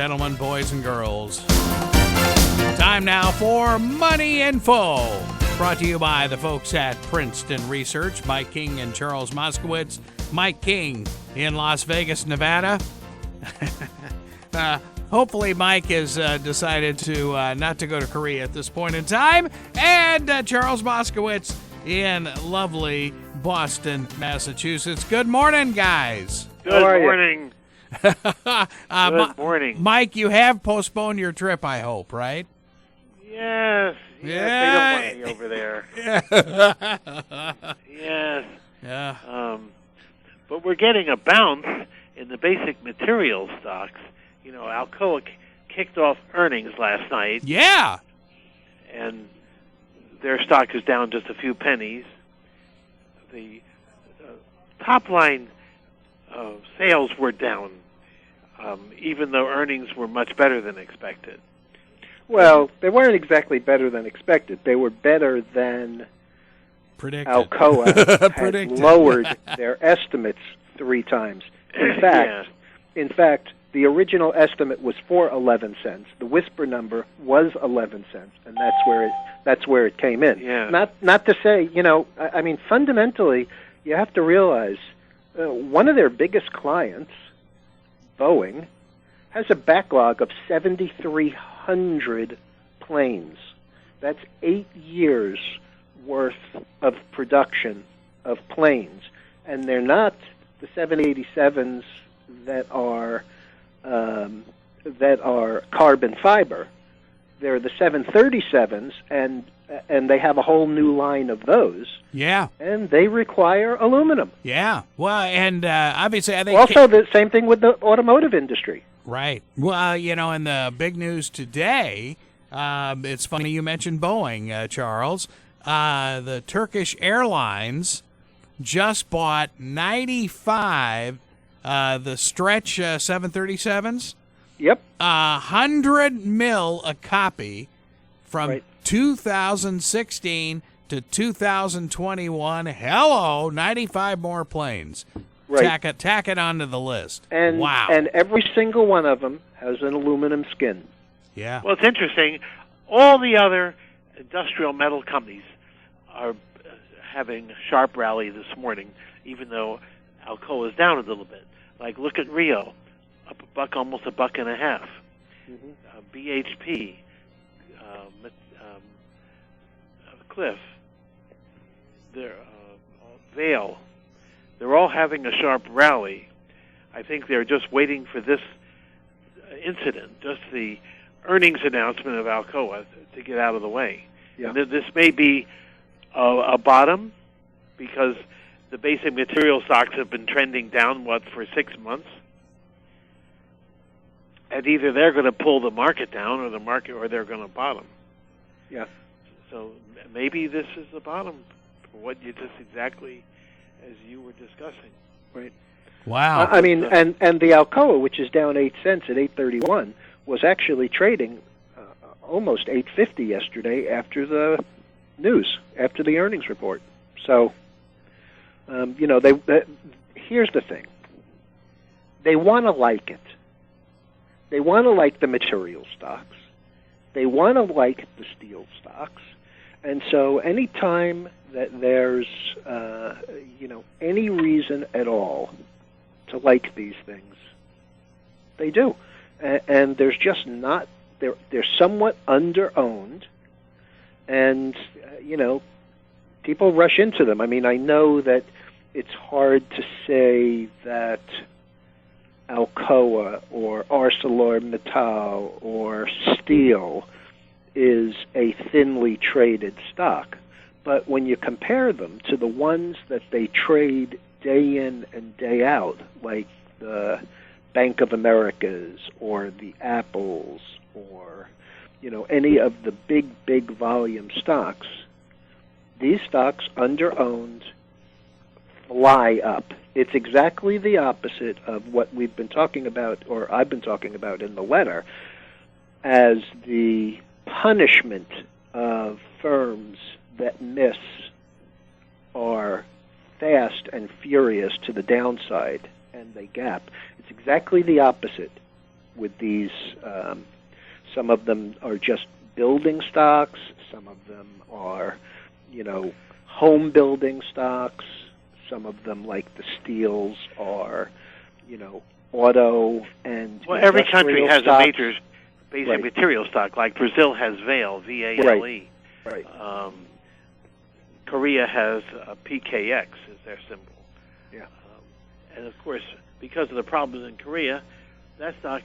gentlemen, boys and girls. Time now for Money Info. Brought to you by the folks at Princeton Research, Mike King and Charles Moskowitz. Mike King in Las Vegas, Nevada. Hopefully Mike has decided to not to go to Korea at this point in time. And Charles Moskowitz in lovely Boston, Massachusetts. Good morning, guys. Good morning. Good morning. Mike, you have postponed your trip, I hope, right? Yes. Yeah. They don't want me over there. Yes. Yeah. But we're getting a bounce in the basic materials stocks. You know, Alcoa kicked off earnings last night. Yeah. And their stock is down just a few pennies. The top line sales were down, even though earnings were much better than expected. Well, they weren't exactly better than expected. They were better than predicted. Alcoa had lowered their estimates 3 times. In fact, the original estimate was for 11 cents. The whisper number was 11 cents, and that's where it came in. Yeah. Not to say, I mean, fundamentally, you have to realize one of their biggest clients, Boeing, has a backlog of 7,300 planes. That's 8 years worth of production of planes, and they're not the 787s that are carbon fiber. They're the 737s, and they have a whole new line of those. Yeah. And they require aluminum. Yeah. Well, and obviously I think... Also, the same thing with the automotive industry. Right. Well, and the big news today, it's funny you mentioned Boeing, Charles. The Turkish Airlines just bought 95 the stretch 737s. Yep. $100 million a copy from right. 2016 to 2021. Hello, 95 more planes. Right. Tack it onto the list. And, wow. And every single one of them has an aluminum skin. Yeah. Well, it's interesting. All the other industrial metal companies are having a sharp rally this morning, even though Alcoa is down a little bit. Like, look at Rio, up $1, almost $1.50. BHP, Cliff, Vale. They're all having a sharp rally. I think they're just waiting for this incident, just the earnings announcement of Alcoa, to get out of the way. Yeah. And this may be a bottom, because the basic material stocks have been trending down, for 6 months? And either they're going to pull the market down, or they're going to bottom. Yeah. So maybe this is the bottom for what you just exactly as you were discussing. Right. Wow. I mean, and the Alcoa, which is down 8 cents at 8.31, was actually trading almost 8.50 yesterday after the news, after the earnings report. So, here's the thing. They want to like it. They want to like the material stocks. They want to like the steel stocks. And so any time that there's, any reason at all to like these things, they do. And there's just not, they're somewhat under-owned. And, people rush into them. I mean, I know that it's hard to say that Alcoa or ArcelorMittal or steel is a thinly traded stock. But when you compare them to the ones that they trade day in and day out, like the Bank of Americas or the Apples or, any of the big volume stocks, these stocks under-owned fly up. It's exactly the opposite of what we've been talking about, or I've been talking about in the letter, as the punishment of firms that miss are fast and furious to the downside, and they gap. It's exactly the opposite with these. Some of them are just building stocks. Some of them are, home building stocks. Some of them, like the steels, are, auto and well, every country has stocks. a major basic material stock. Like Brazil has Vale, VALE. Right. Korea has PKX is their symbol. Yeah. And of course, because of the problems in Korea, that stock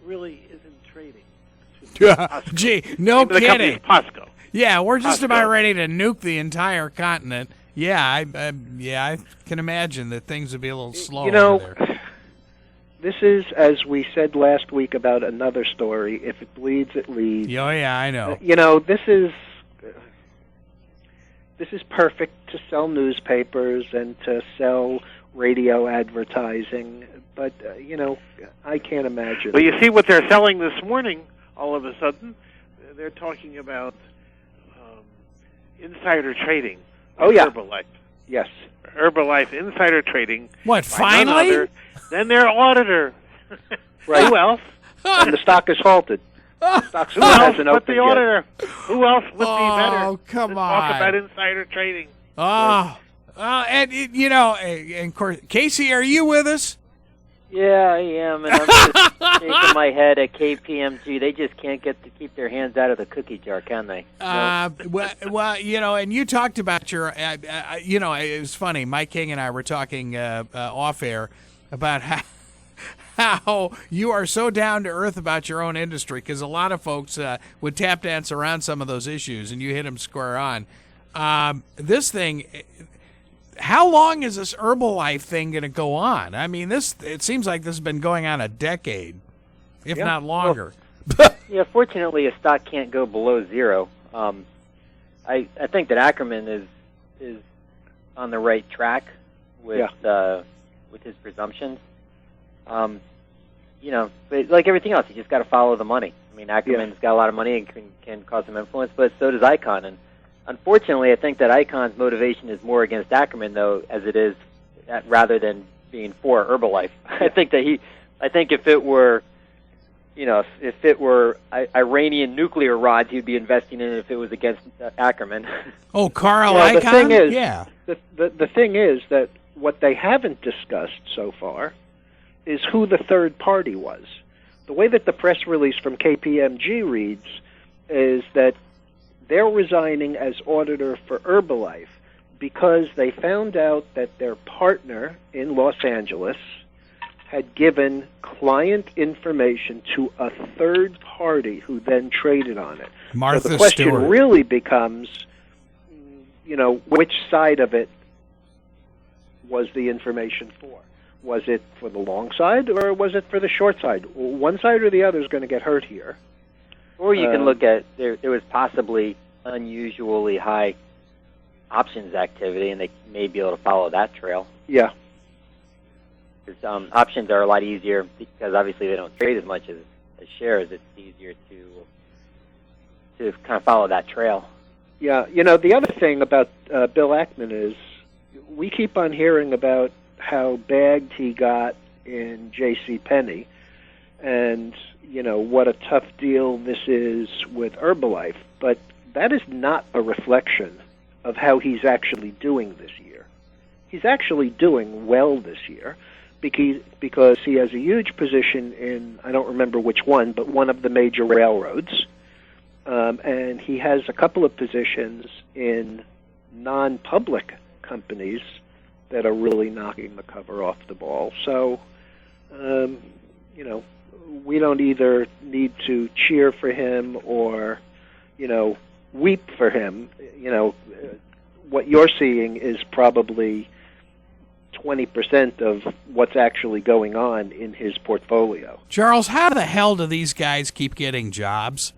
really isn't trading. Gee, no The company's kidding. POSCO. Yeah, we're just POSCO. about ready to nuke the entire continent. Yeah, I can imagine that things would be a little slow over there. This is, as we said last week about another story, if it bleeds, it leads. Oh, yeah, I know. This is perfect to sell newspapers and to sell radio advertising, but, I can't imagine. Well, you see what they're selling this morning, all of a sudden. They're talking about insider trading. Oh, yeah. Herbalife. Yes. Herbalife insider trading. What, by none finally? other than their auditor. Right. Who else? And the stock is halted. The stock Who still else hasn't but the opened yet. auditor? Who else would be better Oh, come to on. talk about insider trading? Oh, and of course, Casey, are you with us? Yeah, I am, and I'm just shaking my head at KPMG. They just can't get to keep their hands out of the cookie jar, can they? Well, and you talked about your, it was funny. Mike King and I were talking off air about how you are so down to earth about your own industry, because a lot of folks would tap dance around some of those issues, and you hit them square on. This thing. How long is this Herbalife thing going to go on? I mean, it seems like this has been going on a decade, if not longer. Yeah, fortunately, a stock can't go below zero. I think that Ackerman is on the right track with his presumptions. But like everything else, you just got to follow the money. I mean, Ackerman's got a lot of money and can cause some influence, but so does Icahn. And unfortunately, I think that Icahn's motivation is more against Ackerman, though, as it is rather than being for Herbalife. I think if it were, if it were Iranian nuclear rods, he'd be investing in it if it was against Ackerman. Oh, Carl Well, Icahn? the thing is, yeah. The thing is that what they haven't discussed so far is who the third party was. The way that the press release from KPMG reads is that they're resigning as auditor for Herbalife because they found out that their partner in Los Angeles had given client information to a third party who then traded on it. Martha So the question Stewart. really becomes, which side of it was the information for? Was it for the long side or was it for the short side? One side or the other is going to get hurt here. Or you can look at there was possibly unusually high options activity, and they may be able to follow that trail. Yeah. Because options are a lot easier because obviously they don't trade as much as shares. It's easier to kind of follow that trail. Yeah. The other thing about Bill Ackman is we keep on hearing about how bagged he got in J.C. Penney, and what a tough deal this is with Herbalife, but that is not a reflection of how he's actually doing this year. He's actually doing well this year because he has a huge position in, I don't remember which one, but one of the major railroads, and he has a couple of positions in non-public companies that are really knocking the cover off the ball. So, we don't either need to cheer for him or, weep for him. What you're seeing is probably 20% of what's actually going on in his portfolio. Charles, how the hell do these guys keep getting jobs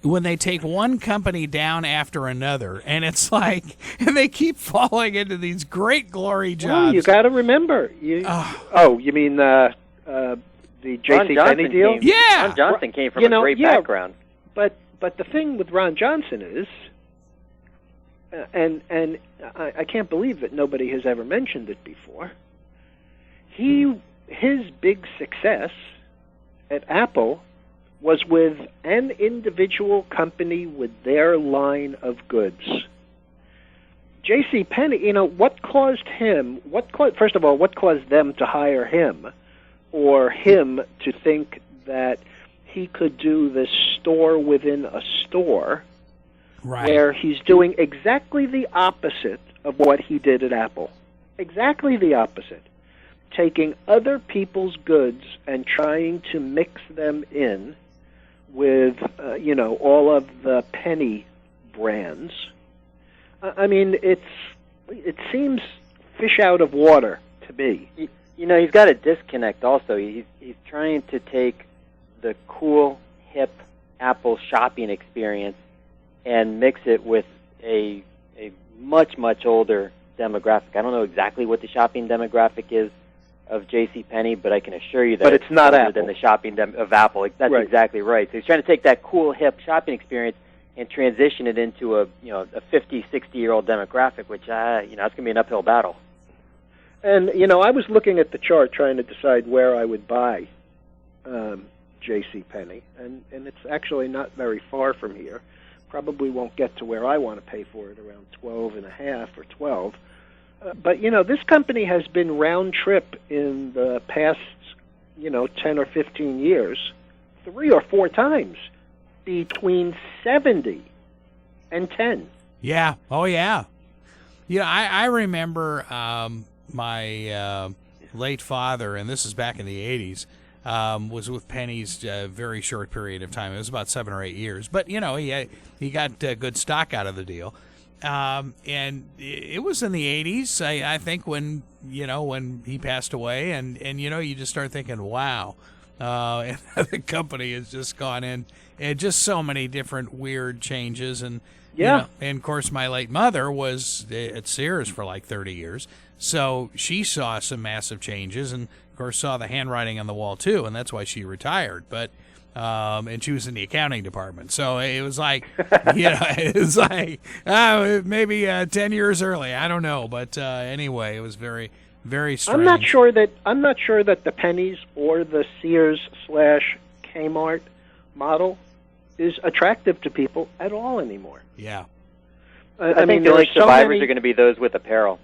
when they take one company down after another, and it's like, and they keep falling into these great glory jobs? Well, you got to remember. You mean the J.C. Penney deal? Yeah. Ron Johnson came from a great background. But the thing with Ron Johnson is, and I can't believe that nobody has ever mentioned it before, his big success at Apple was with an individual company with their line of goods. J.C. Penney, what caused first of all, what caused them to hire him, or him to think that he could do this store within a store, right, where he's doing exactly the opposite of what he did at Apple. Exactly the opposite. Taking other people's goods and trying to mix them in with, all of the penny brands. I mean, it seems fish out of water to me. He's got a disconnect also. He's trying to take the cool, hip Apple shopping experience and mix it with a much, much older demographic. I don't know exactly what the shopping demographic is of J.C. Penney, but I can assure you that but it's not older Apple. than the shopping of Apple. That's right. Exactly right. So he's trying to take that cool, hip shopping experience and transition it into a 50, 60-year-old demographic, which it's going to be an uphill battle. And I was looking at the chart trying to decide where I would buy J.C. Penney, and it's actually not very far from here. Probably won't get to where I want to pay for it, around 12.5 or 12. But this company has been round trip in the past 10 or 15 years 3 or 4 times, between 70 and 10. Yeah. Oh, yeah. I remember my late father, and this is back in the 80s, was with Penny's a very short period of time. It was about 7 or 8 years. But, he got good stock out of the deal. And it was in the 80s, I think, when he passed away. And you just start thinking, wow. And the company has just gone in and just so many different weird changes. And, and of course, my late mother was at Sears for like 30 years. So she saw some massive changes and, of course, saw the handwriting on the wall, too. And that's why she retired. But and she was in the accounting department. So it was like, it was like maybe 10 years early. I don't know. But anyway, it was very, very strange. I'm not sure that the Pennies or the Sears/Kmart model is attractive to people at all anymore. Yeah. I think the only survivors are going to be those with apparel.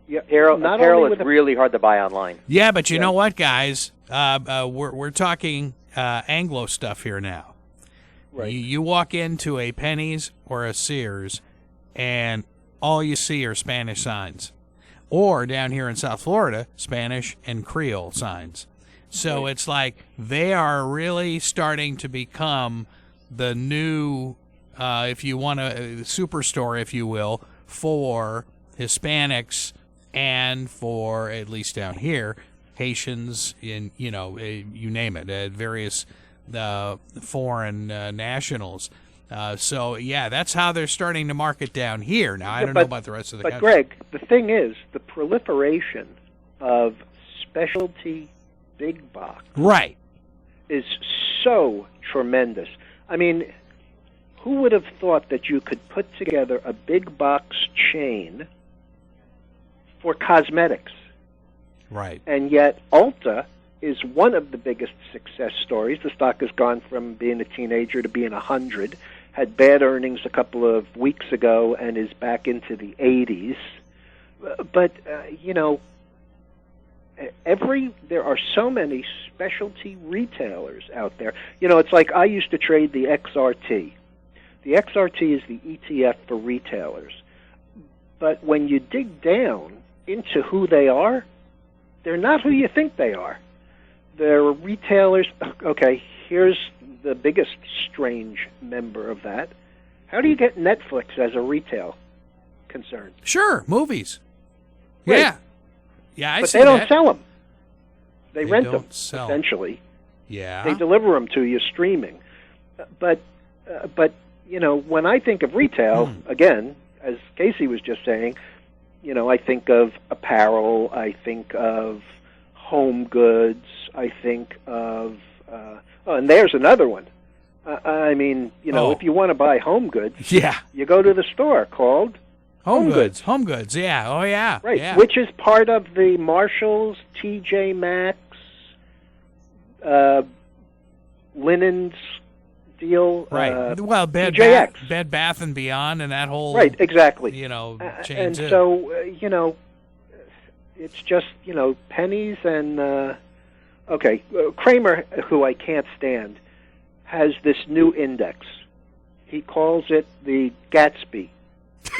Apparel is really hard to buy online. Yeah, but you know what, guys? We're talking Anglo stuff here now. Right. You walk into a Penny's or a Sears, and all you see are Spanish signs. Or down here in South Florida, Spanish and Creole signs. So it's like they are really starting to become the new, if you want a superstore, if you will, for Hispanics and for, at least down here, Haitians, you name it, various foreign nationals. So, that's how they're starting to market down here. Now, I don't know about the rest of the country. But, Greg, the thing is, the proliferation of specialty big box is so tremendous. I mean, who would have thought that you could put together a big box chain for cosmetics? Right. And yet Ulta is one of the biggest success stories. The stock has gone from being a teenager to being 100, had bad earnings a couple of weeks ago, and is back into the 80s. But, there are so many specialty retailers out there. It's like I used to trade the XRT. The XRT is the ETF for retailers. But when you dig down into who they are, they're not who you think they are. They're retailers. Okay, here's the biggest strange member of that. How do you get Netflix as a retail concern? Sure, movies. Right. Yeah. Yeah, but they don't sell them. They rent them, sell. Essentially. Yeah. They deliver them to you streaming. But when I think of retail, again, as Casey was just saying, I think of apparel, I think of home goods, I think of, and there's another one. If you want to buy home goods, you go to the store called Home Goods. Home Goods, yeah. Oh, yeah. Right, yeah. Which is part of the Marshalls, TJ Maxx, linens deal. Right. Well, TJX. Bed Bath and Beyond, and that whole right, exactly. Chain and too. So it's just pennies and Kramer, who I can't stand, has this new index. He calls it the Gatsby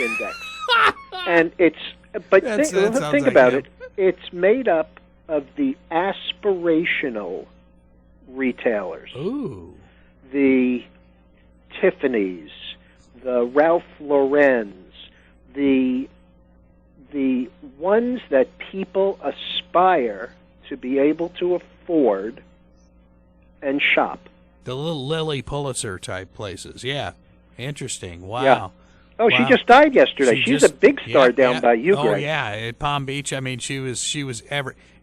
index, and it's. But think about it. It's made up of the aspirational retailers. Ooh. The Tiffany's, the Ralph Lauren's, the ones that people aspire to be able to afford and shop. The little Lily Pulitzer type places. Yeah. Interesting. Wow. Yeah. Oh, wow. She just died yesterday. She's a big star down by you, Greg. Oh, yeah, at Palm Beach. I mean, she was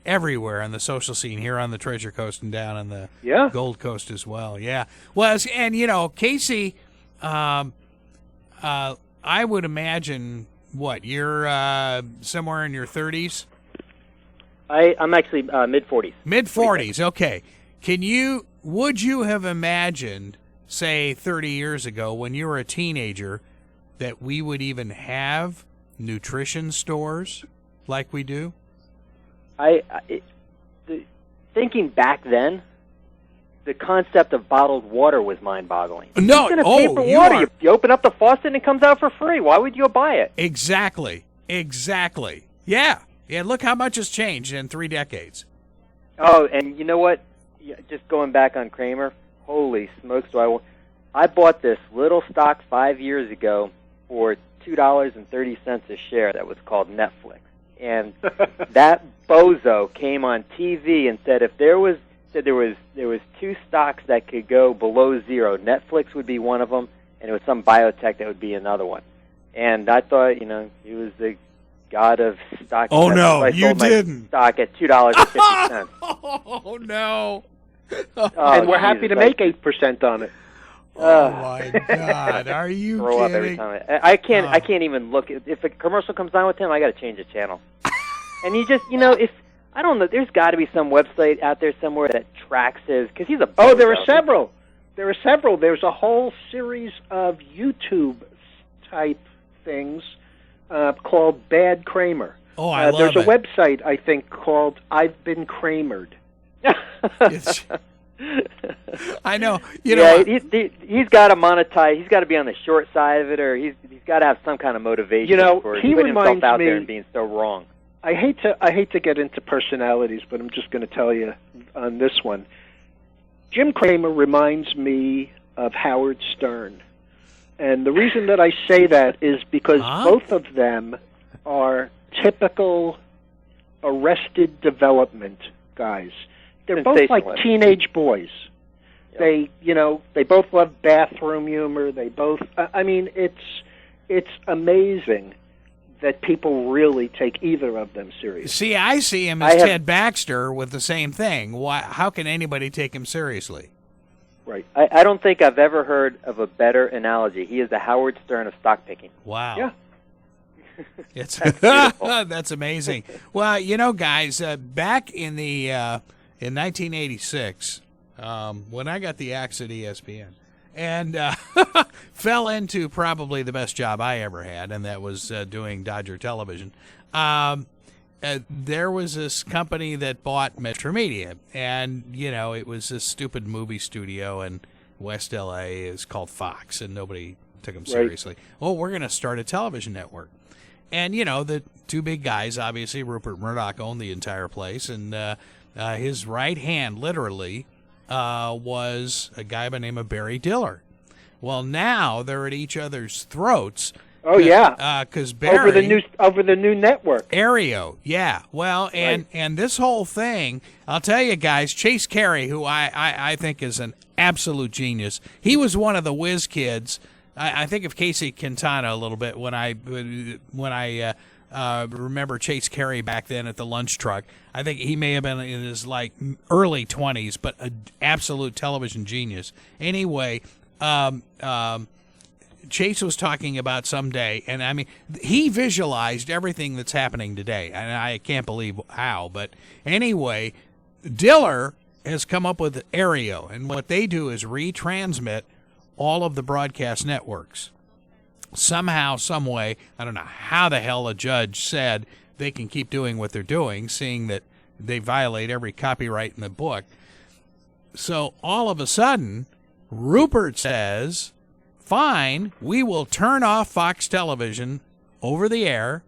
everywhere on the social scene here on the Treasure Coast and down on the Gold Coast as well. Yeah. Well, and Casey, I would imagine you're somewhere in your 30s. I'm actually mid-40s. Mid-40s. Okay. Would you have imagined, say, 30 years ago when you were a teenager, that we would even have nutrition stores like we do? Thinking back then, the concept of bottled water was mind-boggling. No, paper water. You open up the faucet and it comes out for free. Why would you buy it? Exactly. Yeah. Look how much has changed in 3 decades. Oh, and you know what? Just going back on Kramer, holy smokes! I bought this little stock 5 years ago for $2.30 a share. That was called Netflix, and that bozo came on TV and said if there was 2 stocks that could go below zero, Netflix would be one of them, and it was some biotech that would be another one. And I thought, he was the god of stock. Oh no, you didn't. Stock at $2.50. Oh no. And we're happy to make 8% on it. Oh my God! Are you throw kidding? up every time. I can't even look. If a commercial comes on with him, I got to change the channel. And he just, if I don't know, there's got to be some website out there somewhere that tracks his, because he's a. Oh, there are several. There's a whole series of YouTube type things called Bad Kramer. Oh, I love it. There's a website I think called I've Been Kramered. I know. He's got to monetize. He's got to be on the short side of it, or he's got to have some kind of motivation for he putting himself out me, there and being so wrong. I hate to get into personalities, but I'm just going to tell you on this one. Jim Cramer reminds me of Howard Stern, and the reason that I say that is because both of them are typical Arrested Development guys. They're both like teenage boys. Yep. They both love bathroom humor. They both. It's amazing that people really take either of them seriously. See, I see him as Ted Baxter with the same thing. Why? How can anybody take him seriously? Right. I don't think I've ever heard of a better analogy. He is the Howard Stern of stock picking. Wow. Yeah. It's that's amazing. Well, guys, back in the. In 1986, when I got the axe at ESPN and fell into probably the best job I ever had, and that was doing Dodger television, there was this company that bought Metro Media, and, it was this stupid movie studio in West L.A. It's called Fox, and nobody took them seriously. Right. Well, we're going to start a television network. And, the 2 big guys, obviously, Rupert Murdoch owned the entire place, and his right hand, literally, was a guy by the name of Barry Diller. Well, now they're at each other's throats. Oh yeah, because Barry over the new network. Aereo, yeah. Well, and this whole thing, I'll tell you guys, Chase Carey, who I think is an absolute genius. He was one of the whiz kids. I think of Casey Quintana a little bit when I remember Chase Carey back then at the lunch truck. I think he may have been in his early 20s, but an absolute television genius. Anyway, Chase was talking about someday, and he visualized everything that's happening today, and I can't believe how. But anyway, Diller has come up with Aereo, and what they do is retransmit all of the broadcast networks. Somehow, some way, I don't know how the hell a judge said they can keep doing what they're doing, seeing that they violate every copyright in the book. So all of a sudden, Rupert says, fine, we will turn off Fox Television over the air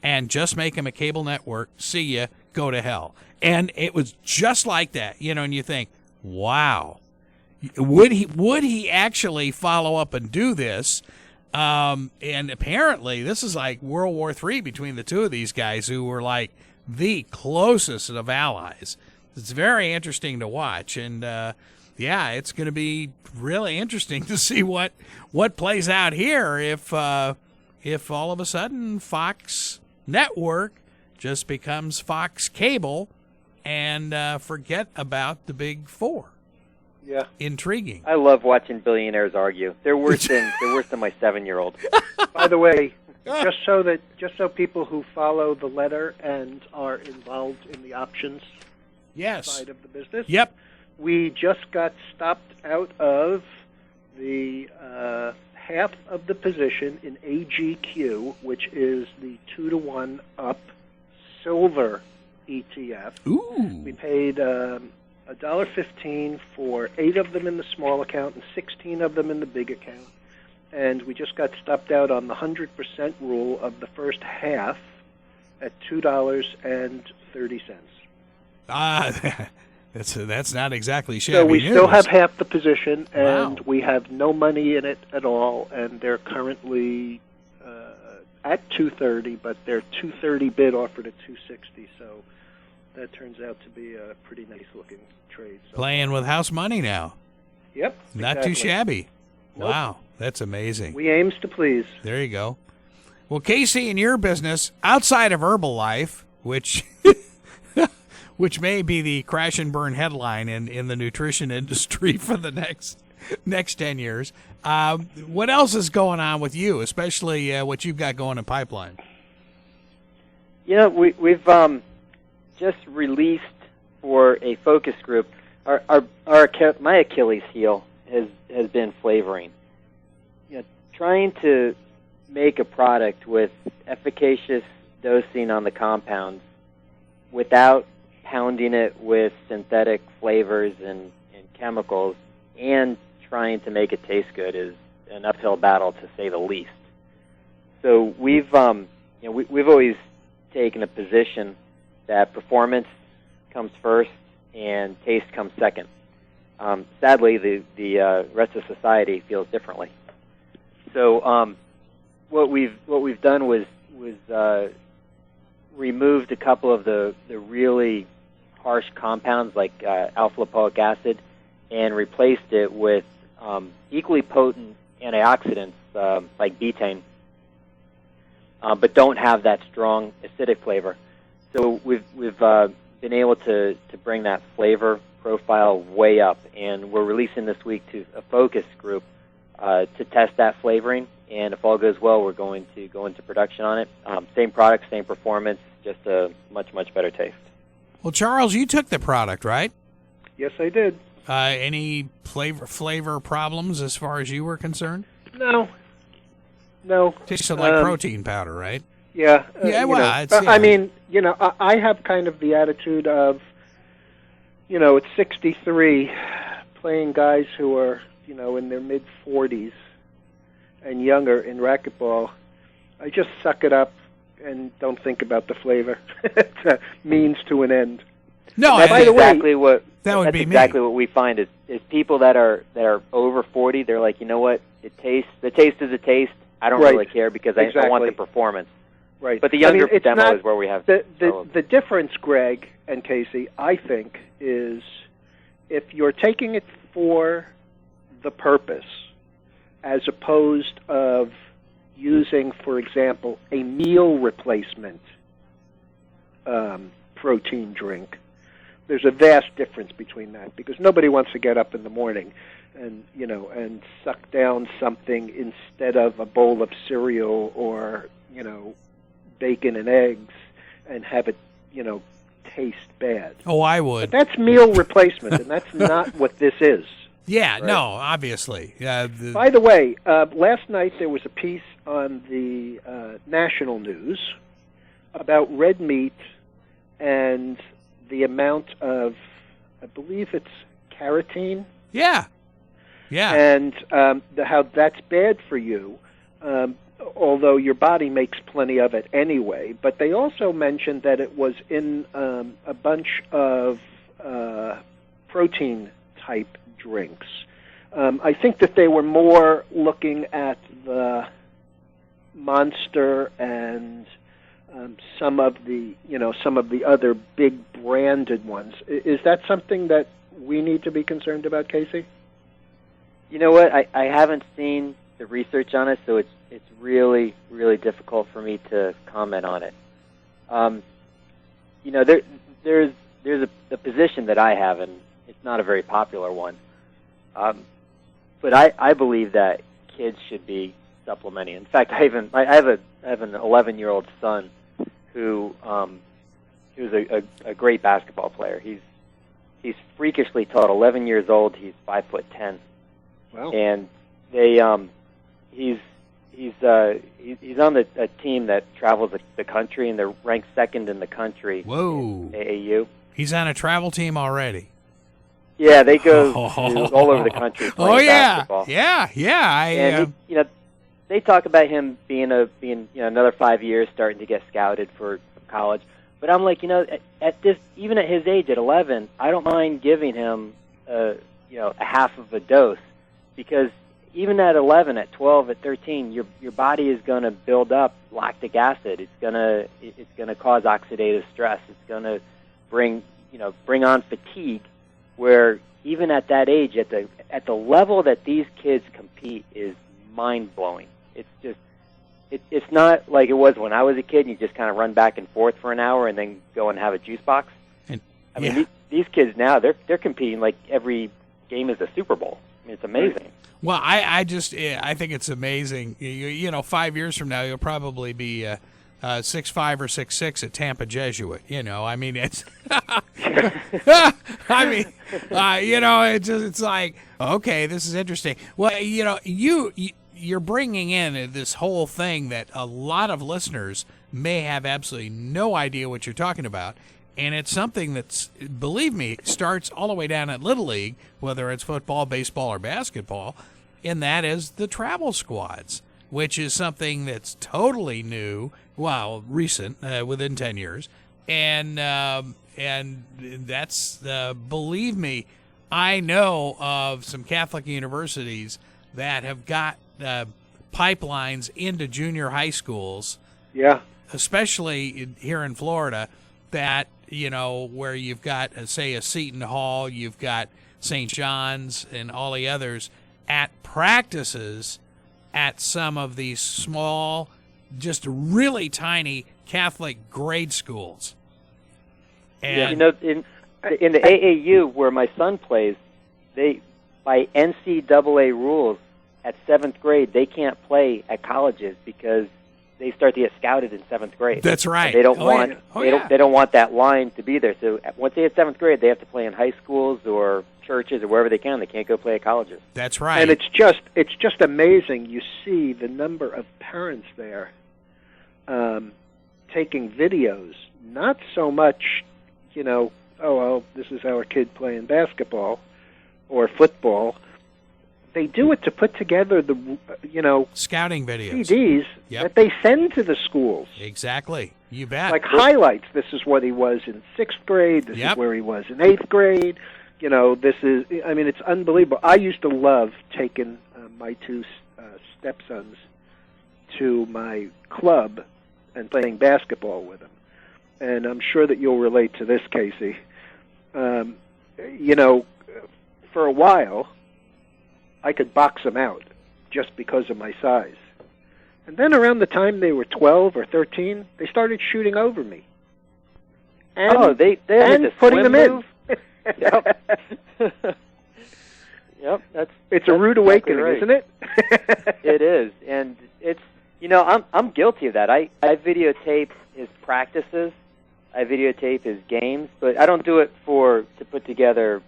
and just make them a cable network. See ya, go to hell. And it was just like that, and you think, wow, would he actually follow up and do this? And apparently this is like World War III between the two of these guys, who were like the closest of allies. It's very interesting to watch, and it's going to be really interesting to see what plays out here if all of a sudden Fox Network just becomes Fox Cable and forget about the big four. Yeah, intriguing. I love watching billionaires argue. They're worse than my 7-year-old. By the way, just so people who follow the letter and are involved in the options side of the business. Yep. We just got stopped out of the half of the position in AGQ, which is the 2-to-1 up silver ETF. Ooh. We paid $1.15 for 8 of them in the small account and 16 of them in the big account. And we just got stopped out on the 100% rule of the first half at $2.30. That's not exactly shabby So we news. still have half the position, and Wow. we have no money in it at all, and they're currently at $2.30, but their $2.30 bid offered at $2.60, so that turns out to be a pretty nice-looking trade. So. Playing with house money now. Yep. Not exactly. too shabby. Nope. Wow, that's amazing. We aims to please. There you go. Well, Casey, in your business, outside of Herbalife, which which may be the crash and burn headline in the nutrition industry for the next 10 years, what else is going on with you, especially what you've got going in pipeline? We've just released for a focus group. My Achilles heel has been flavoring. Trying to make a product with efficacious dosing on the compounds without pounding it with synthetic flavors and chemicals, and trying to make it taste good is an uphill battle, to say the least. So we've always taken a position that performance comes first and taste comes second. Sadly, the rest of society feels differently. So what we've done was removed a couple of the really harsh compounds like alpha-lipoic acid, and replaced it with equally potent antioxidants like betaine, but don't have that strong acidic flavor. So we've been able to bring that flavor profile way up, and we're releasing this week to a focus group to test that flavoring. And if all goes well, we're going to go into production on it. Same product, same performance, just a much, much better taste. Well, Charles, you took the product, right? Yes, I did. Any flavor problems as far as you were concerned? No. Tasted like protein powder, right? Yeah. I mean, I have kind of the attitude of, at 63, playing guys who are, in their mid-40s and younger in racquetball. I just suck it up and don't think about the flavor. It's a means to an end. No, that's exactly what we find is people that are over 40. They're like, you know what? The taste is a taste. I don't really care because I want the performance. Right. But the younger demo is where we have the difference, Greg and Casey, I think, is if you're taking it for the purpose, as opposed of using, for example, a meal replacement protein drink. There's a vast difference between that, because nobody wants to get up in the morning and suck down something instead of a bowl of cereal or bacon and eggs and have it taste bad. Oh, I would. But that's meal replacement, and that's not what this is. Yeah, right? no, obviously. By the way, last night there was a piece on the national news about red meat and the amount of, I believe it's carotene. Yeah. And how that's bad for you, although your body makes plenty of it anyway. But they also mentioned that it was in a bunch of protein-type drinks. I think that they were more looking at the Monster and some of the other big branded ones. Is that something that we need to be concerned about, Casey? You know what? I haven't seen the research on it, so it's really, really difficult for me to comment on it. There's a position that I have, and it's not a very popular one. But I believe that kids should be supplementing. In fact, I have an 11-year-old son who's a great basketball player. He's freakishly tall. At 11 years old, he's 5'10". Wow. And he's on a team that travels the country, and they're ranked second in the country. Whoa. In AAU. He's on a travel team already. Yeah, they go all over the country playing basketball. Yeah. They talk about him being another 5 years starting to get scouted for college. But I'm like, even at his age, at 11, I don't mind giving him a half of a dose, because even at 11, at 12, at 13, your body is going to build up lactic acid. It's going to cause oxidative stress. It's going to bring on fatigue, where even at that age, at the level that these kids compete, is mind blowing. It's just it's not like it was when I was a kid and you just kind of run back and forth for an hour and then go and have a juice box. I mean, these kids now, they're competing like every game is a Super Bowl. I mean, it's amazing. Well, I think it's amazing. 5 years from now, you'll probably be 6'5" or 6'6" at Tampa Jesuit. I mean, it's. It's like, okay, this is interesting. Well, you're bringing in this whole thing that a lot of listeners may have absolutely no idea what you're talking about. And it's something that's, believe me, starts all the way down at Little League, whether it's football, baseball, or basketball, and that is the travel squads, which is something that's totally new, recent, within 10 years. And that's, believe me, I know of some Catholic universities that have got pipelines into junior high schools. Yeah. Especially here in Florida, that, where you've got, say, a Seton Hall, you've got St. John's and all the others at practices at some of these small, just really tiny Catholic grade schools. And in the AAU where my son plays, they, by NCAA rules, at 7th grade, they can't play at colleges because they start to get scouted in 7th grade. That's right. And they don't they don't want that line to be there. So once they hit 7th grade, they have to play in high schools or churches or wherever they can. They can't go play at colleges. That's right. And it's just amazing. You see the number of parents there taking videos. Not so much, this is our kid playing basketball or football. They do it to put together the, scouting videos, CDs that they send to the schools. Exactly. You bet. Like highlights. This is what he was in 6th grade. This is where he was in 8th grade. It's unbelievable. I used to love taking my two stepsons to my club and playing basketball with them. And I'm sure that you'll relate to this, Casey. For a while, I could box them out just because of my size. And then around the time they were 12 or 13, they started shooting over me. And, they and putting them in. Yep. It's a rude awakening, right. Isn't it? It is. And it's, I'm guilty of that. I videotape his practices I videotape his games, but I don't do it to put together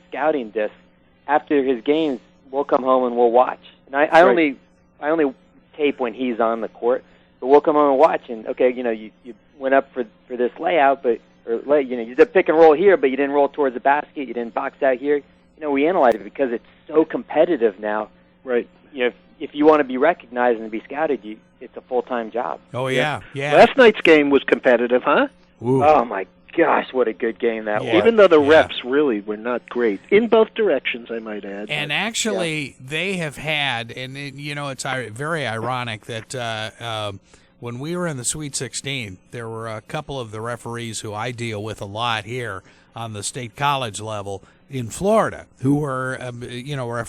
scouting discs. After his games, we'll come home and we'll watch. And I only tape when he's on the court, but we'll come home and watch. And okay, you went up for this layout, you did pick and roll here, but you didn't roll towards the basket. You didn't box out here. We analyze it because it's so competitive now. Right. If you want to be recognized and be scouted, it's a full-time job. Oh yeah. Last night's game was competitive, huh? Ooh. Oh my gosh, what a good game that was. Even though the reps really were not great in both directions, I might add. And actually, they have had, and it's very ironic that when we were in the Sweet 16, there were a couple of the referees who I deal with a lot here on the state college level in Florida who were,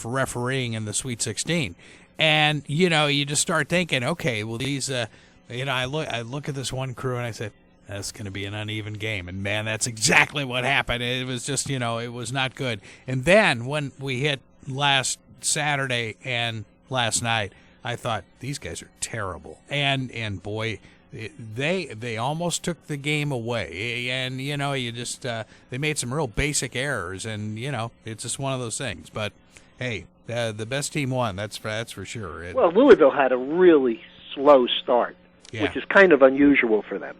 refereeing in the Sweet 16. And, you just start thinking, okay, well, these, I look at this one crew and I said, that's going to be an uneven game. And, man, that's exactly what happened. It was just, it was not good. And then when we hit last Saturday and last night, I thought, these guys are terrible. And boy, they almost took the game away. And, you just they made some real basic errors. And, it's just one of those things. But, hey, the best team won. That's for sure. Well, Louisville had a really slow start, which is kind of unusual for them.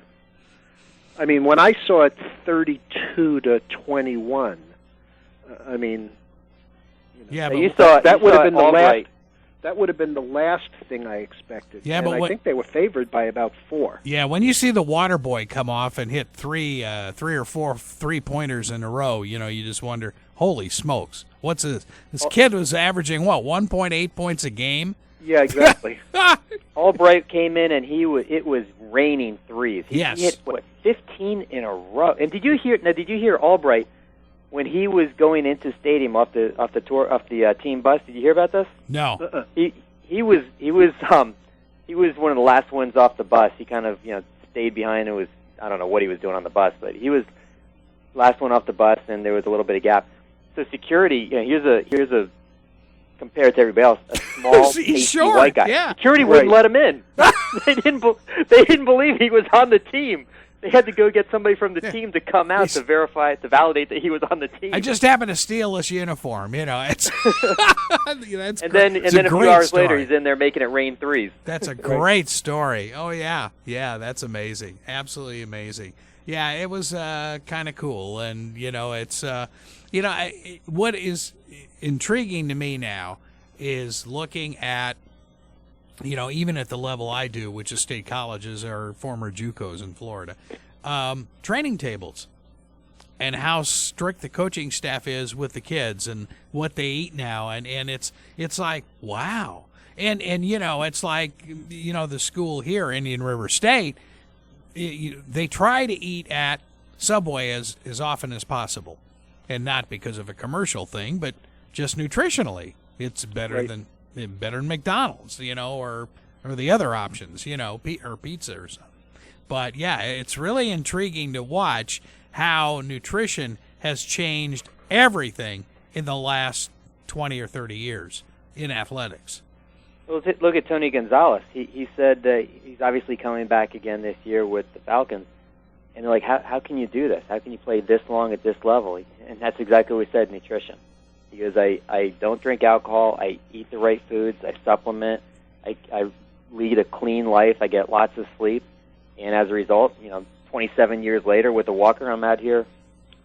I mean, when I saw it 32-21, I mean, but that would have been the last. That would have been the last thing I expected. Yeah, and but I think they were favored by about 4. Yeah, when you see the water boy come off and hit three or four 3-pointers in a row, you just wonder, holy smokes, what's this? This kid was averaging 1.8 points a game. Yeah, exactly. Albright came in and it was raining threes. He Yes. hit 15 in a row. And did you hear Albright when he was going into stadium off the team bus? Did you hear about this? No. He was one of the last ones off the bus. He kind of stayed behind and I don't know what he was doing on the bus, but he was last one off the bus and there was a little bit of gap. So security, here's a compared to everybody else, a small, pasty white guy. Yeah. Security wouldn't let him in. They didn't believe he was on the team. They had to go get somebody from the team to come out to verify, to validate that he was on the team. I just happened to steal this uniform. It's that's and then a few hours later, he's in there making it rain threes. That's a great story. Oh yeah, that's amazing, absolutely amazing. Yeah, it was kind of cool, and it's what is intriguing to me now is looking at even at the level I do, which is state colleges or former JUCOs in Florida, training tables and how strict the coaching staff is with the kids and what they eat now. And it's like, wow. And it's like, the school here, Indian River State, they try to eat at Subway as often as possible, and not because of a commercial thing, but just nutritionally. It's better than McDonald's, or the other options, or pizza or something. But yeah, it's really intriguing to watch how nutrition has changed everything in the last 20 or 30 years in athletics. Well, look at Tony Gonzalez. He said that he's obviously coming back again this year with the Falcons. And they're like, how can you do this? How can you play this long at this level? And that's exactly what he said, nutrition. Because I don't drink alcohol, I eat the right foods, I supplement, I lead a clean life, I get lots of sleep, and as a result, 27 years later with a walker, I'm out here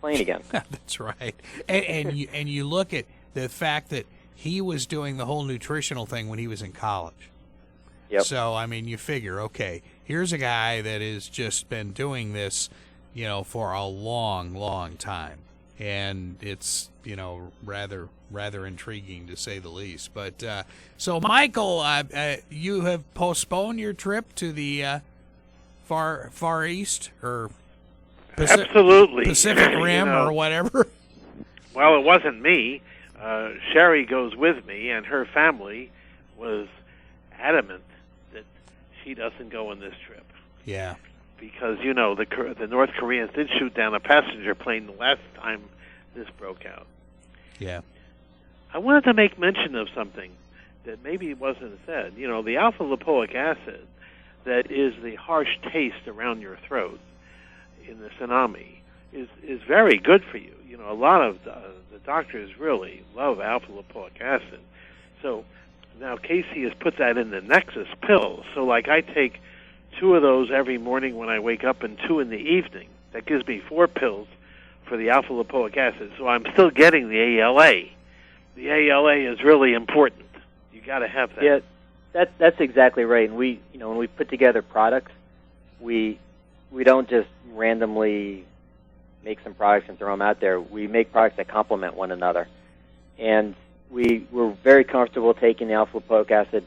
playing again. That's right. And you look at the fact that he was doing the whole nutritional thing when he was in college. Yep. So, I mean, you figure, okay, here's a guy that has just been doing this, for a long, long time. And it's, rather intriguing to say the least. But so, Michael, you have postponed your trip to the Far East or Absolutely. Pacific Rim or whatever? Well, it wasn't me. Sherry goes with me, and her family was adamant that she doesn't go on this trip. Yeah. Because, the North Koreans did shoot down a passenger plane the last time this broke out. Yeah. I wanted to make mention of something that maybe wasn't said. The alpha-lipoic acid that is the harsh taste around your throat in the tsunami is very good for you. You know, a lot of the doctors really love alpha lipoic acid. So now Casey has put that in the Nexus pills. So like I take 2 of those every morning when I wake up and 2 in the evening. That gives me 4 pills for the alpha lipoic acid. So I'm still getting the ALA. The ALA is really important. You got to have that. Yeah, that's exactly right. And we, when we put together products, we don't just randomly make some products and throw them out there. We make products that complement one another. And we're very comfortable taking the alpha lipoic acid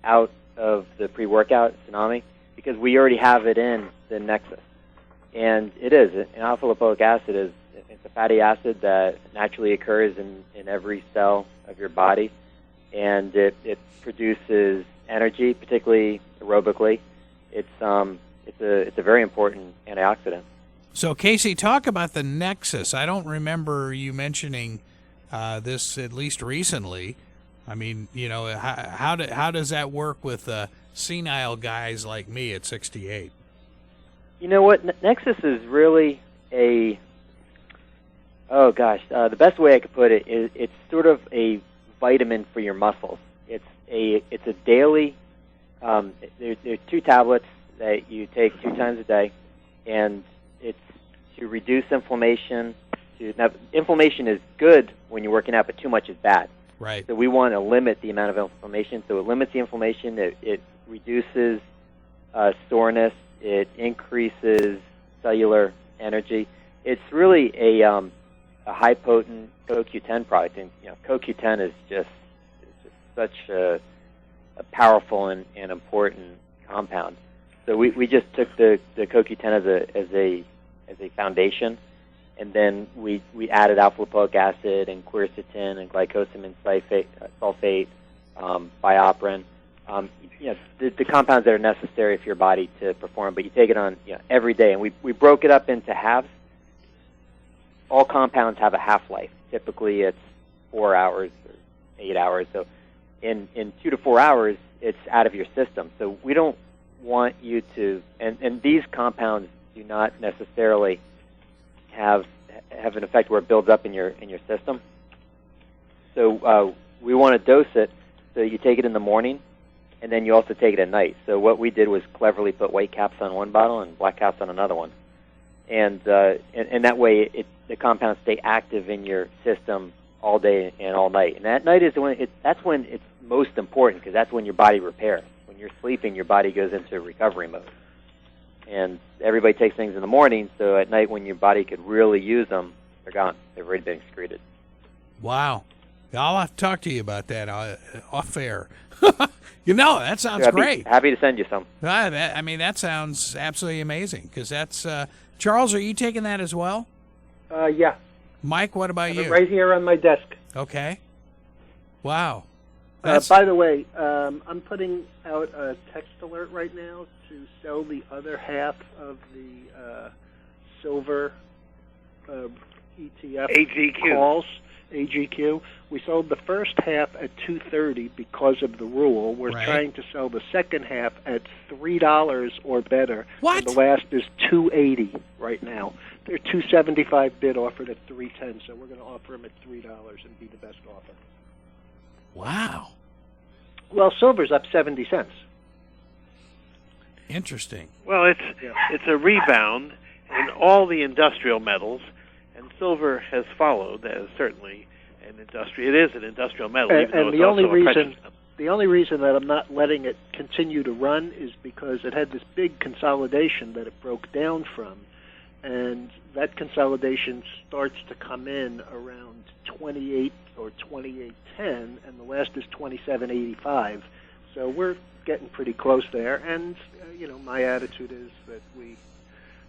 out of the pre-workout tsunami because we already have it in the Nexus. And it is. An alpha lipoic acid it's a fatty acid that naturally occurs in every cell of your body, and it produces energy, particularly aerobically. It's a very important antioxidant. So, Casey, talk about the Nexus. I don't remember you mentioning this at least recently. I mean, how does that work with senile guys like me at 68? You know what? Nexus is really the best way I could put it is it's sort of a vitamin for your muscles. It's a daily. There are 2 tablets that you take 2 times a day, and it's to reduce inflammation. Now, inflammation is good when you're working out, but too much is bad. Right. So we want to limit the amount of inflammation. So it limits the inflammation. It reduces soreness. It increases cellular energy. It's really a high potent CoQ10 product, and CoQ10 is just such a powerful and important compound. So we just took the CoQ10 as a foundation, and then we added alpha lipoic acid and quercetin and glycosamine sulfate, bioperin. The compounds that are necessary for your body to perform, but you take it on every day, and we broke it up into halves. All compounds have a half-life. Typically, it's 4 hours or 8 hours. So, in 2 to 4 hours, it's out of your system. So we don't want you to, and these compounds do not necessarily have an effect where it builds up in your system. So we want to dose it so you take it in the morning, and then you also take it at night. So what we did was cleverly put white caps on one bottle and black caps on another one, and that way the compounds stay active in your system all day and all night. And at night is that's when it's most important, because that's when your body repairs. When you're sleeping, your body goes into recovery mode. And everybody takes things in the morning, so at night when your body could really use them, they're gone. They've already been excreted. Wow. I'll have to talk to you about that off air. That sounds great. Happy to send you some. That sounds absolutely amazing, because that's... Charles, are you taking that as well? Yeah. Mike, what about you? Right here on my desk. Okay. Wow. By the way, I'm putting out a text alert right now to sell the other half of the silver ETF AGQ. calls, AGQ. We sold the first half at $2.30 because of the rule. We're trying to sell the second half at $3 or better. What? And the last is $2.80 right now. They're $2.75 bid offered at $3.10, so we're going to offer them at $3 and be the best offer. Wow. Well, silver's up 70 cents. Interesting. Well, it's a rebound in all the industrial metals, and silver has followed as certainly an industrial. It is an industrial metal, even though it's also a precious metal. The only reason that I'm not letting it continue to run is because it had this big consolidation that it broke down from, and that consolidation starts to come in around 28 or 28.10, and the last is 27.85. So we're getting pretty close there, and my attitude is that we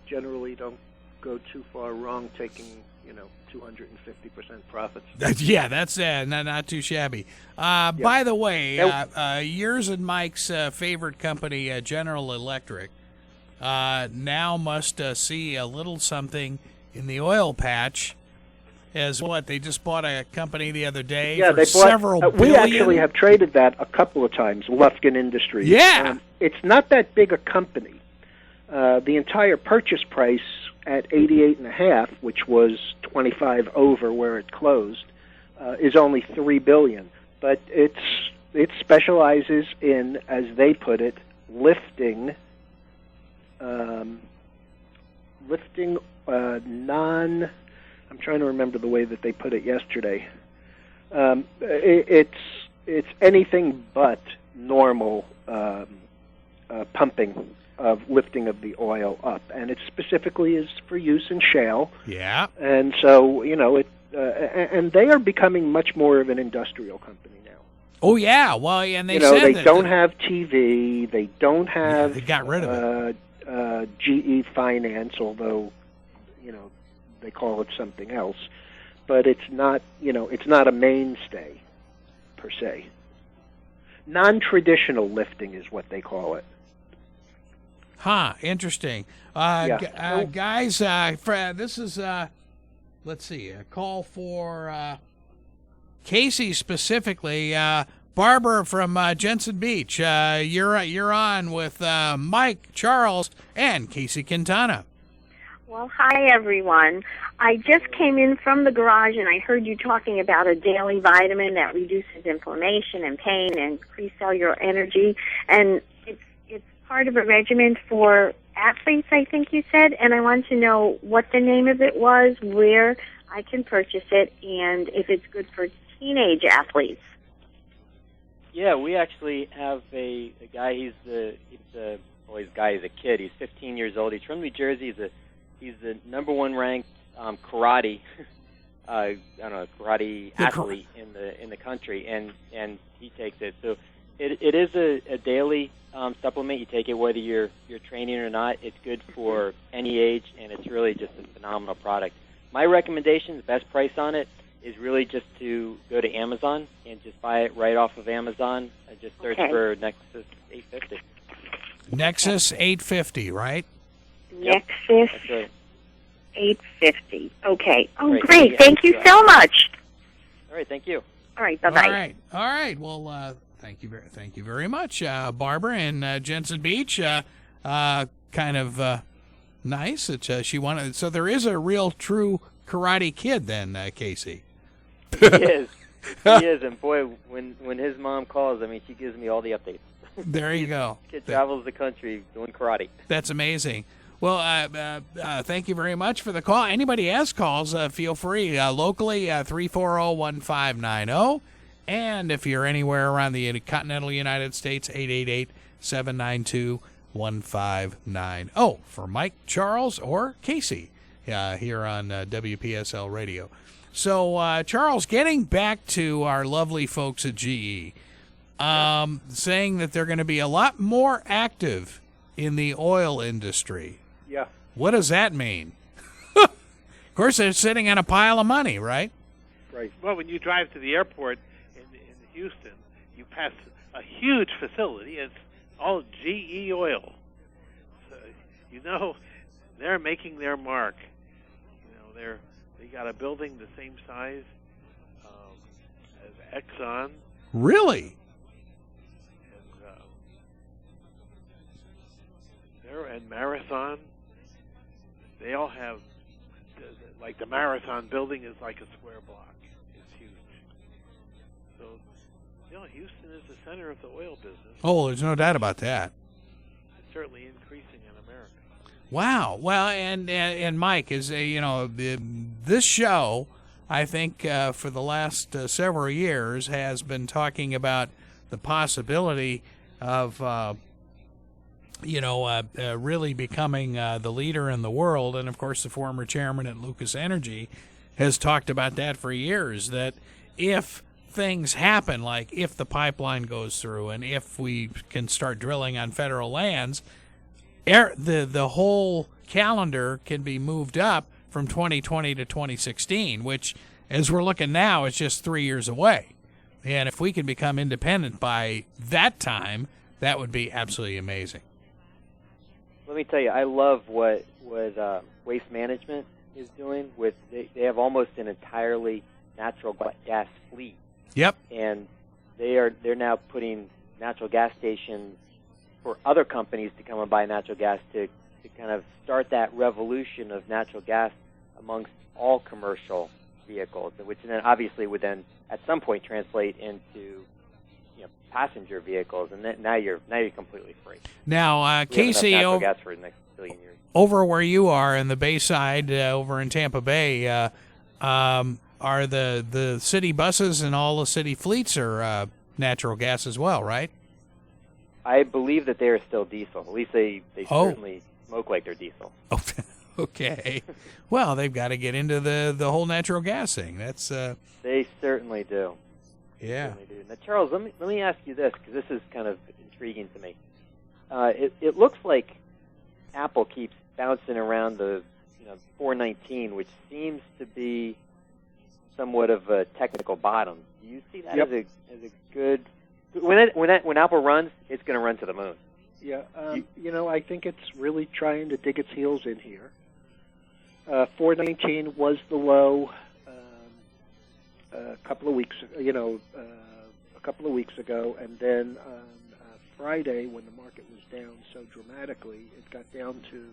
generally don't go too far wrong taking 250% profits. Yeah, that's not too shabby. By the way, yours and Mike's favorite company, General Electric, now must see a little something in the oil patch. As what? They just bought a company the other day for they bought, several billion. We actually have traded that a couple of times, Lufkin Industries. Yeah. It's not that big a company. The entire purchase price at 88.5, which was 25 over where it closed, is only $3 billion. But it specializes in, as they put it, lifting non. I'm trying to remember the way that they put it yesterday. It's anything but normal pumping of lifting of the oil up, and it specifically is for use in shale. Yeah. And so, and they are becoming much more of an industrial company now. Oh yeah, well, and they said they don't have TV, they don't have. They got rid of it. GE Finance, although they call it something else, but it's not a mainstay per se. Non-traditional lifting is what they call it. Huh, interesting. Guys, this is, let's see, a call for Casey specifically. Barbara from Jensen Beach, you're on with Mike, Charles, and Casey Quintana. Well, hi, everyone. I just came in from the garage, and I heard you talking about a daily vitamin that reduces inflammation and pain and increases cellular energy, and it's part of a regimen for athletes, I think you said, and I want to know what the name of it was, where I can purchase it, and if it's good for teenage athletes. Yeah, we actually have a guy. He's a kid. He's 15 years old. He's from New Jersey. He's the number one ranked karate athlete in the country, and he takes it. So it is a daily supplement. You take it whether you're training or not. It's good for any age, and it's really just a phenomenal product. My recommendation, the best price on it, is really just to go to Amazon and just buy it right off of Amazon. Just search for Nexus 850. Nexus 850, right? Nexus That's right. 850. Okay. Oh, right. great. Thank you so much. All right. Thank you. All right. Bye-bye. All right. Well, thank you very much, Barbara in Jensen Beach. Kind of nice that she wanted. So there is a real, true karate kid then, Casey. He is. He is. And boy, when his mom calls, I mean, she gives me all the updates. There you go. Kid travels the country doing karate. That's amazing. Well, thank you very much for the call. Anybody has calls, feel free. Locally, 340-1590. And if you're anywhere around the continental United States, 888-792-1590. For Mike, Charles, or Casey here on WPSL Radio. So, Charles, getting back to our lovely folks at GE, saying that they're going to be a lot more active in the oil industry. Yeah. What does that mean? Of course, they're sitting on a pile of money, right? Right. Well, when you drive to the airport in Houston, you pass a huge facility. It's all GE oil. So, they're making their mark. They got a building the same size as Exxon. Really? And Marathon, they all have, like the Marathon building is like a square block. It's huge. So, Houston is the center of the oil business. Oh, there's no doubt about that. It's certainly increasing in America. Wow. Well, and Mike, is this show, I think, for the last several years has been talking about the possibility of really becoming the leader in the world. And, of course, the former chairman at Lucas Energy has talked about that for years, that if things happen, like if the pipeline goes through and if we can start drilling on federal lands, the whole calendar can be moved up from 2020 to 2016, which, as we're looking now, is just 3 years away. And if we can become independent by that time, that would be absolutely amazing. Let me tell you, I love what Waste Management is doing. They have almost an entirely natural gas fleet. Yep. And they're now putting natural gas stations for other companies to come and buy natural gas to kind of start start that revolution of natural gas amongst all commercial vehicles, which then obviously would then at some point translate into passenger vehicles, and then now you're completely free. Now, Casey, natural gas for the next billion years. Over where you are in the Bayside, over in Tampa Bay, are the city buses and all the city fleets are natural gas as well, right? I believe that they are still diesel. At least they certainly smoke like they're diesel. Oh, okay. Well, they've got to get into the whole natural gas thing. That's They certainly do. Yeah. They certainly do. Now, Charles, let me ask you this, because this is kind of intriguing to me. It looks like Apple keeps bouncing around the 419, which seems to be somewhat of a technical bottom. Do you see that Yep. as a good? When Apple runs, it's going to run to the moon. Yeah, I think it's really trying to dig its heels in here. 419 was the low a couple of weeks ago, and then on Friday, when the market was down so dramatically, it got down to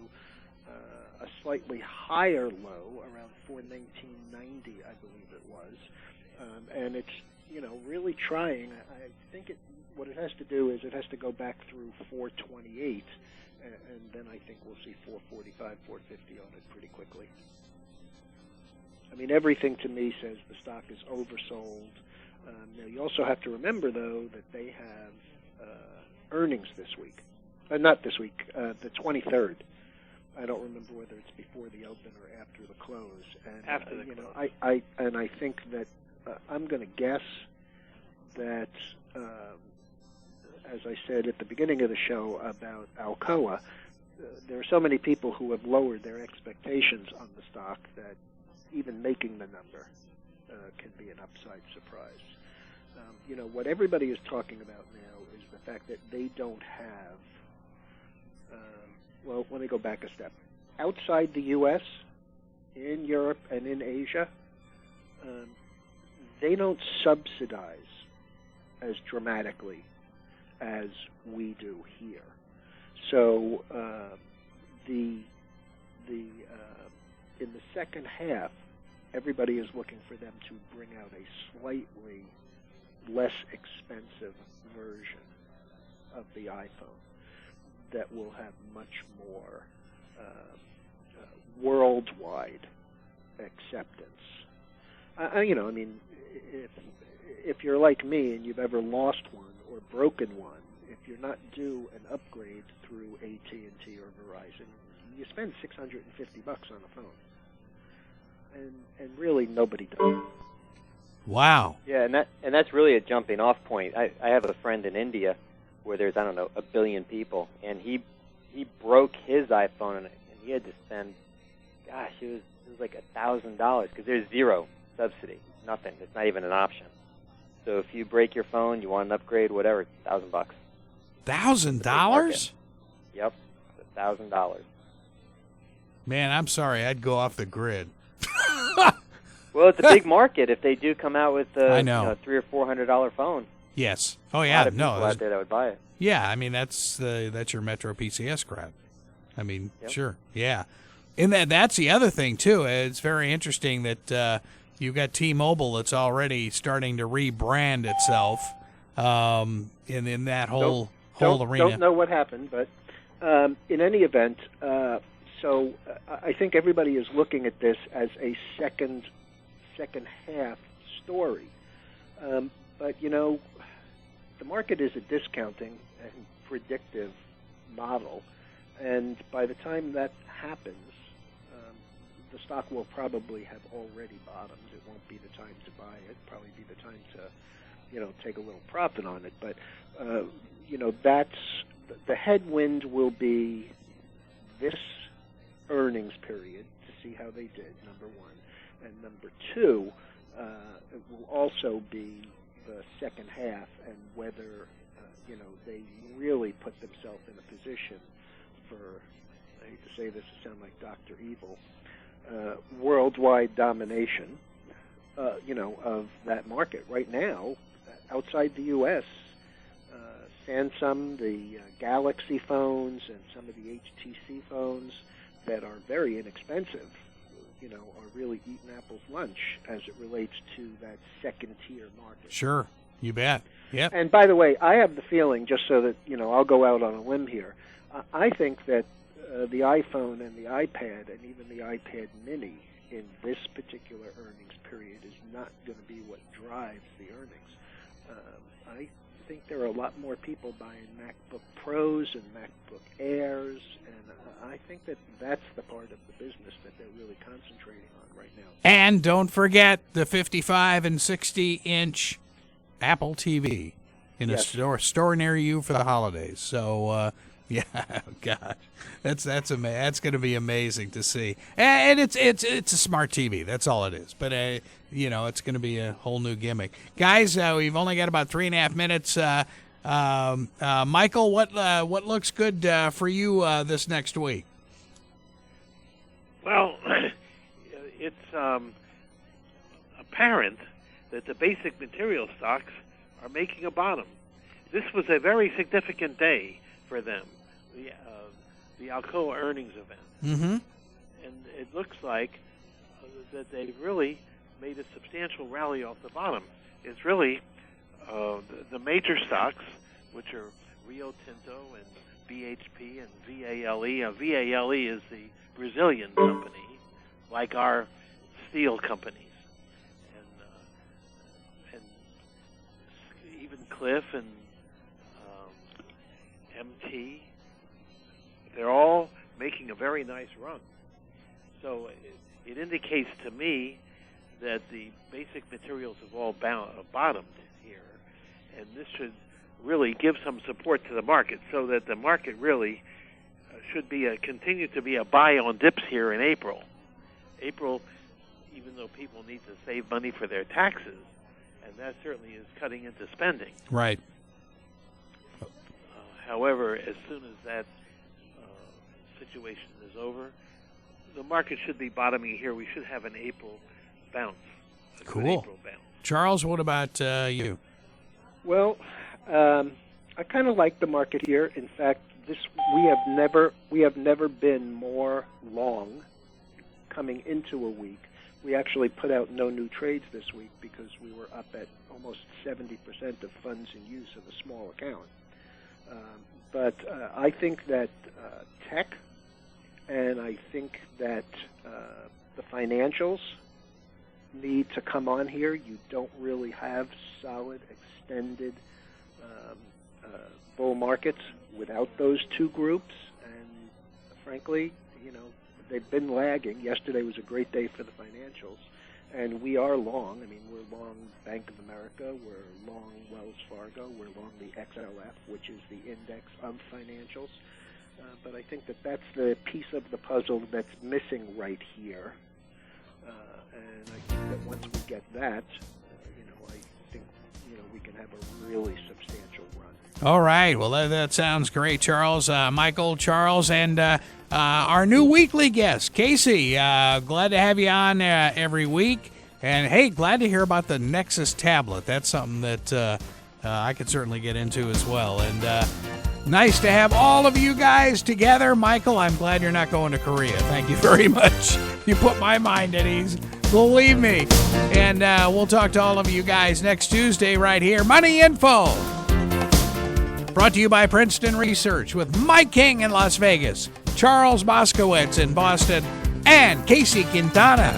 a slightly higher low, around 419.90, I believe it was, and it's really trying. I think what it has to do is it has to go back through 428, and then I think we'll see 445, 450 on it pretty quickly. I mean, everything to me says the stock is oversold. Now, you also have to remember, though, that they have earnings this week. Not this week, the 23rd. I don't remember whether it's before the open or after the close. And, After the close. I think that I'm going to guess that, as I said at the beginning of the show about Alcoa, there are so many people who have lowered their expectations on the stock that even making the number can be an upside surprise. What everybody is talking about now is the fact that they don't have, well, let me go back a step. Outside the U.S., in Europe and in Asia, they don't subsidize as dramatically as we do here. So in the second half, everybody is looking for them to bring out a slightly less expensive version of the iPhone that will have much more worldwide acceptance. If you're like me and you've ever lost one or broken one, if you're not due an upgrade through AT&T or Verizon, you spend $650 on a phone. And really nobody does. Wow. Yeah, and that's really a jumping off point. I have a friend in India where there's, 1 billion people, and he broke his iPhone and he had to spend, gosh, it was like $1,000 because there's zero subsidy, nothing. It's not even an option. So if you break your phone, you want an upgrade, whatever, it's $1,000. $1,000? Yep, $1,000. Man, I'm sorry, I'd go off the grid. Well, it's a big market if they do come out with a I know. $300 or $400 phone. Yes. Oh A yeah. lot of people No. out there that would buy it. Yeah. I mean, that's your Metro PCS crowd. I mean, Yep. sure. Yeah. And that's the other thing too. It's very interesting that you've got T-Mobile that's already starting to rebrand itself in that whole arena. Don't know what happened, but in any event, so I think everybody is looking at this as a second half story. But the market is a discounting and predictive model, and by the time that happens, the stock will probably have already bottomed. It won't be the time to buy it. Probably be the time to take a little profit on it. But that's the headwind will be this earnings period to see how they did, number one. And number two, it will also be the second half and whether, they really put themselves in a position for, I hate to say this to sound like Dr. Evil, worldwide domination, of that market. Right now, outside the U.S., Samsung, the Galaxy phones, and some of the HTC phones, that are very inexpensive, are really eating Apple's lunch as it relates to that second-tier market. Sure, you bet. Yep. And by the way, I have the feeling, just so that, I'll go out on a limb here, I think that the iPhone and the iPad and even the iPad mini in this particular earnings period is not going to be what drives the earnings. I think there are a lot more people buying MacBook Pros and MacBook Airs, and I think that that's the part of the business that they're really concentrating on right now. And don't forget the 55 and 60-inch Apple TV in a store near you for the holidays. So, yeah, God, that's going to be amazing to see. And it's a smart TV. That's all it is. But it's going to be a whole new gimmick. Guys, we've only got about 3.5 minutes. Michael, what looks good for you this next week? Well, it's apparent that the basic material stocks are making a bottom. This was a very significant day for them, the Alcoa earnings event. Mm-hmm. And it looks like that they've really made a substantial rally off the bottom. It's really the major stocks, which are Rio Tinto and BHP and VALE. VALE is the Brazilian company, like our steel companies. And even Cliff and MT, they're all making a very nice run. So it indicates to me that the basic materials have all bottomed here, and this should really give some support to the market, so that the market really should be continue to be a buy on dips here in April. April, even though people need to save money for their taxes, and that certainly is cutting into spending. Right. However, as soon as that situation is over, the market should be bottoming here. We should have an April bounce. Cool. April bounce. Charles, what about you? Well, I kind of like the market here. In fact, we have never been more long coming into a week. We actually put out no new trades this week because we were up at almost 70% of funds in use of a small account. But I think that tech, and I think that the financials need to come on here. You don't really have solid, extended bull markets without those two groups. And frankly, they've been lagging. Yesterday was a great day for the financials. And we are long. I mean, we're long Bank of America. We're long Wells Fargo. We're long the XLF, which is the index of financials. But I think that that's the piece of the puzzle that's missing right here. And I think that once we get that, I think, we can have a really substantial run. All right. Well, that sounds great, Charles. Michael, Charles, and our new weekly guest, Casey. Glad to have you on every week. And, hey, glad to hear about the Nexus tablet. That's something that I could certainly get into as well. And nice to have all of you guys together. Michael, I'm glad you're not going to Korea. Thank you very much. You put my mind at ease. Believe me. And we'll talk to all of you guys next Tuesday right here. Money Info. Brought to you by Princeton Research with Mike King in Las Vegas, Charles Moskowitz in Boston, and Casey Quintana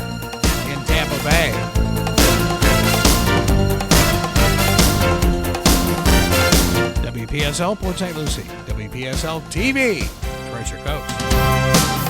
in Tampa Bay. WPSL Port St. Lucie, WPSL TV, Treasure Coast.